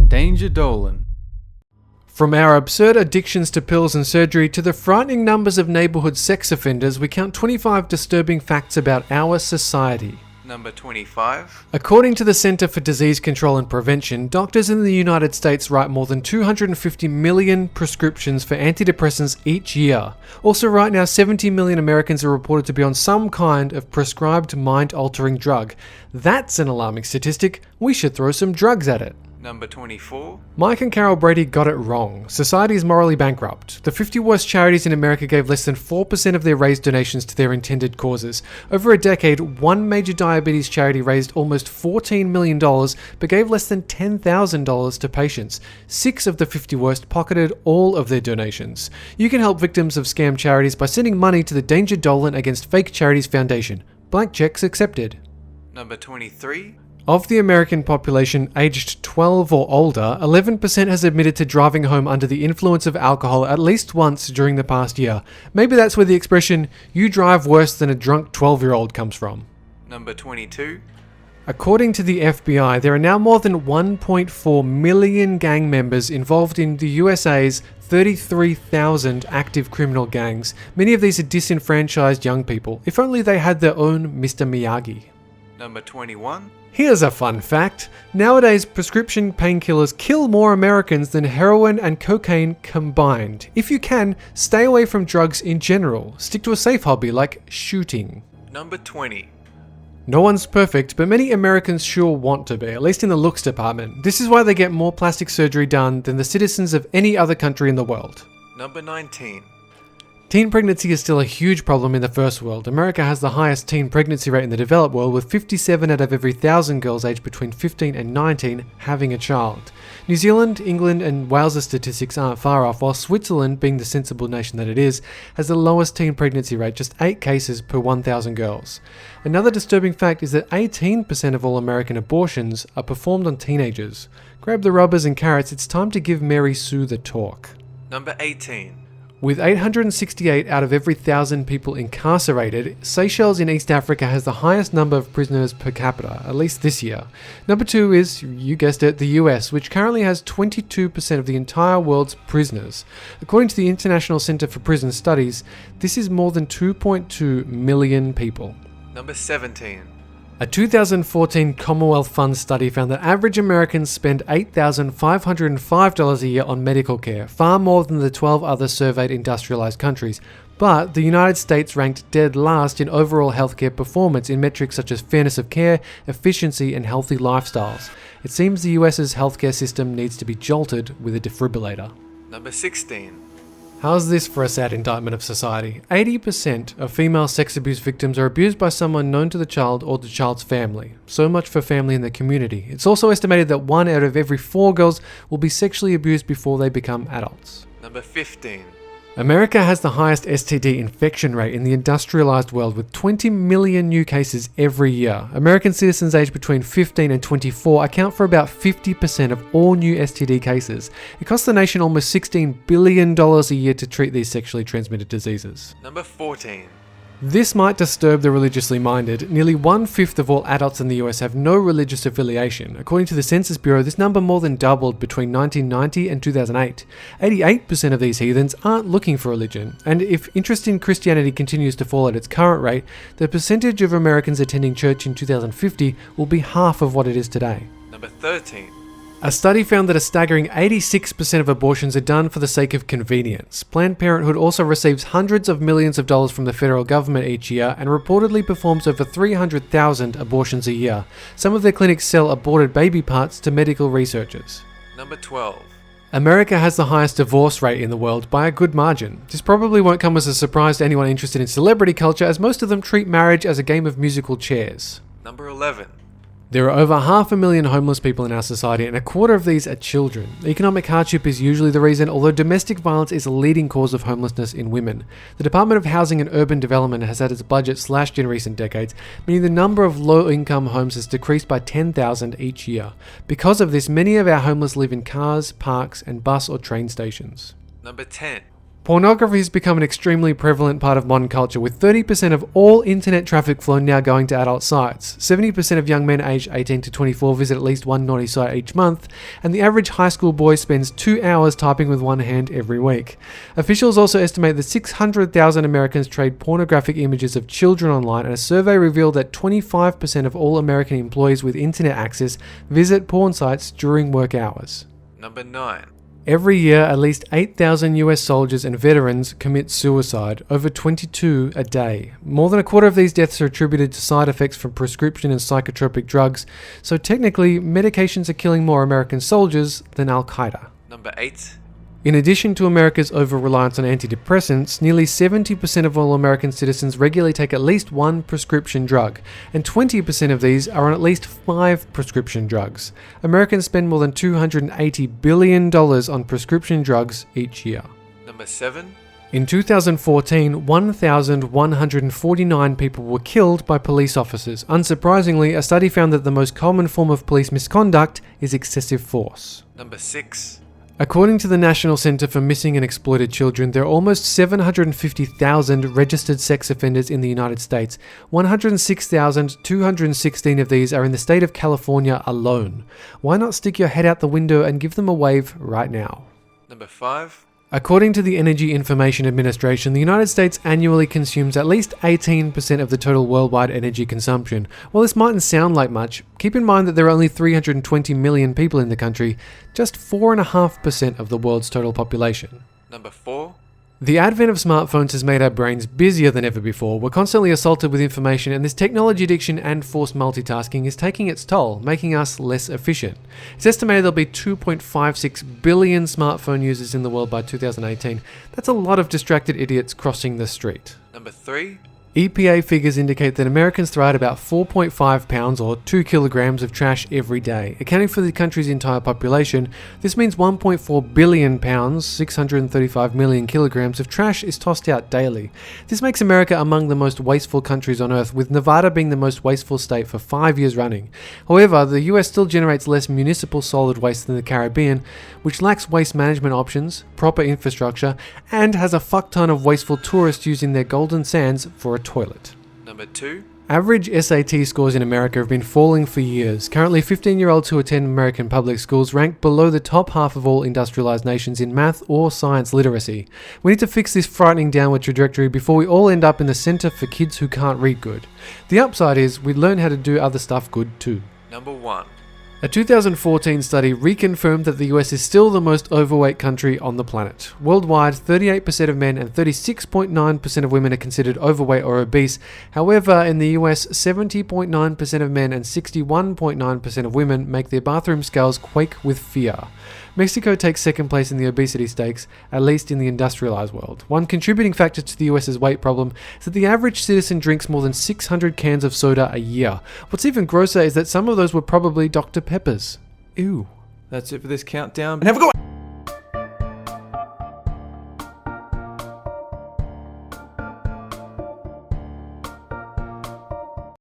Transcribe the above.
Danger Dolan. From our absurd addictions to pills and surgery to the frightening numbers of neighbourhood sex offenders, we count 25 disturbing facts about our society. Number 25. According to the Centre for Disease Control and Prevention, doctors in the United States write more than 250 million prescriptions for antidepressants each year. Also, right now, 70 million Americans are reported to be on some kind of prescribed mind-altering drug. That's an alarming statistic. We should throw some drugs at it. Number 24. Mike and Carol Brady got it wrong. Society is morally bankrupt. The 50 worst charities in America gave less than 4% of their raised donations to their intended causes. Over a decade, one major diabetes charity raised almost $14 million, but gave less than $10,000 to patients. 6 of the 50 worst pocketed all of their donations. You can help victims of scam charities by sending money to the Danger Dolan Against Fake Charities Foundation. Blank checks accepted. Number 23. Of the American population aged 12 or older, 11% has admitted to driving home under the influence of alcohol at least once during the past year. Maybe that's where the expression, "you drive worse than a drunk 12-year-old" comes from. Number 22. According to the FBI, there are now more than 1.4 million gang members involved in the USA's 33,000 active criminal gangs. Many of these are disenfranchised young people. If only they had their own Mr. Miyagi. Number 21. Here's a fun fact. Nowadays, prescription painkillers kill more Americans than heroin and cocaine combined. If you can, stay away from drugs in general. Stick to a safe hobby like shooting. Number 20. No one's perfect, but many Americans sure want to be, at least in the looks department. This is why they get more plastic surgery done than the citizens of any other country in the world. Number 19. Teen pregnancy is still a huge problem in the first world. America has the highest teen pregnancy rate in the developed world, with 57 out of every 1,000 girls aged between 15 and 19 having a child. New Zealand, England and Wales' statistics aren't far off, while Switzerland, being the sensible nation that it is, has the lowest teen pregnancy rate, just 8 cases per 1,000 girls. Another disturbing fact is that 18% of all American abortions are performed on teenagers. Grab the rubbers and carrots, it's time to give Mary Sue the talk. Number 18. With 868 out of every 1,000 people incarcerated, Seychelles in East Africa has the highest number of prisoners per capita, at least this year. Number 2 is, you guessed it, the US, which currently has 22% of the entire world's prisoners. According to the International Center for Prison Studies, this is more than 2.2 million people. Number 17. A 2014 Commonwealth Fund study found that average Americans spend $8,505 a year on medical care, far more than the 12 other surveyed industrialized countries. But the United States ranked dead last in overall healthcare performance in metrics such as fairness of care, efficiency, and healthy lifestyles. It seems the US's healthcare system needs to be jolted with a defibrillator. Number 16. How's this for a sad indictment of society? 80% of female sex abuse victims are abused by someone known to the child or the child's family. So much for family in the community. It's also estimated that 1 out of every 4 girls will be sexually abused before they become adults. Number 15. America has the highest STD infection rate in the industrialized world, with 20 million new cases every year. American citizens aged between 15 and 24 account for about 50% of all new STD cases. It costs the nation almost $16 billion a year to treat these sexually transmitted diseases. Number 14. This might disturb the religiously minded. Nearly 1/5 of all adults in the US have no religious affiliation. According to the Census Bureau, this number more than doubled between 1990 and 2008. 88% of these heathens aren't looking for religion. And if interest in Christianity continues to fall at its current rate, the percentage of Americans attending church in 2050 will be half of what it is today. Number 13. A study found that a staggering 86% of abortions are done for the sake of convenience. Planned Parenthood also receives hundreds of millions of dollars from the federal government each year and reportedly performs over 300,000 abortions a year. Some of their clinics sell aborted baby parts to medical researchers. Number 12. America has the highest divorce rate in the world by a good margin. This probably won't come as a surprise to anyone interested in celebrity culture, as most of them treat marriage as a game of musical chairs. Number 11. There are over 500,000 homeless people in our society, and a quarter of these are children. Economic hardship is usually the reason, although domestic violence is a leading cause of homelessness in women. The Department of Housing and Urban Development has had its budget slashed in recent decades, meaning the number of low-income homes has decreased by 10,000 each year. Because of this, many of our homeless live in cars, parks, and bus or train stations. Number 10. Pornography has become an extremely prevalent part of modern culture, with 30% of all internet traffic flow now going to adult sites. 70% of young men aged 18 to 24 visit at least one naughty site each month, and the average high school boy spends 2 hours typing with one hand every week. Officials also estimate that 600,000 Americans trade pornographic images of children online, and a survey revealed that 25% of all American employees with internet access visit porn sites during work hours. Number 9. Every year, at least 8,000 US soldiers and veterans commit suicide, over 22 a day. More than a quarter of these deaths are attributed to side effects from prescription and psychotropic drugs, so technically, medications are killing more American soldiers than Al-Qaeda. Number 8. In addition to America's over-reliance on antidepressants, nearly 70% of all American citizens regularly take at least one prescription drug, and 20% of these are on at least 5 prescription drugs. Americans spend more than $280 billion on prescription drugs each year. Number 7. In 2014, 1,149 people were killed by police officers. Unsurprisingly, a study found that the most common form of police misconduct is excessive force. Number 6. According to the National Center for Missing and Exploited Children, there are almost 750,000 registered sex offenders in the United States. 106,216 of these are in the state of California alone. Why not stick your head out the window and give them a wave right now? Number 5. According to the Energy Information Administration, the United States annually consumes at least 18% of the total worldwide energy consumption. While this mightn't sound like much, keep in mind that there are only 320 million people in the country, just 4.5% of the world's total population. Number 4. The advent of smartphones has made our brains busier than ever before. We're constantly assaulted with information, and this technology addiction and forced multitasking is taking its toll, making us less efficient. It's estimated there'll be 2.56 billion smartphone users in the world by 2018. That's a lot of distracted idiots crossing the street. Number 3. EPA figures indicate that Americans throw out about 4.5 pounds or 2 kilograms of trash every day. Accounting for the country's entire population, this means 1.4 billion pounds, 635 million kilograms of trash is tossed out daily. This makes America among the most wasteful countries on earth, with Nevada being the most wasteful state for 5 years running. However, the US still generates less municipal solid waste than the Caribbean, which lacks waste management options, proper infrastructure, and has a fuck ton of wasteful tourists using their golden sands for a toilet. Number 2. Average SAT scores in America have been falling for years. Currently, 15-year-olds who attend American public schools rank below the top half of all industrialized nations in math or science literacy. We need to fix this frightening downward trajectory before we all end up in the center for kids who can't read good. The upside is we learn how to do other stuff good too. Number 1. A 2014 study reconfirmed that the US is still the most overweight country on the planet. Worldwide, 38% of men and 36.9% of women are considered overweight or obese. However, in the US, 70.9% of men and 61.9% of women make their bathroom scales quake with fear. Mexico takes second place in the obesity stakes, at least in the industrialized world. One contributing factor to the US's weight problem is that the average citizen drinks more than 600 cans of soda a year. What's even grosser is that some of those were probably Dr. Peppers. Ew. That's it for this countdown. And have a good one!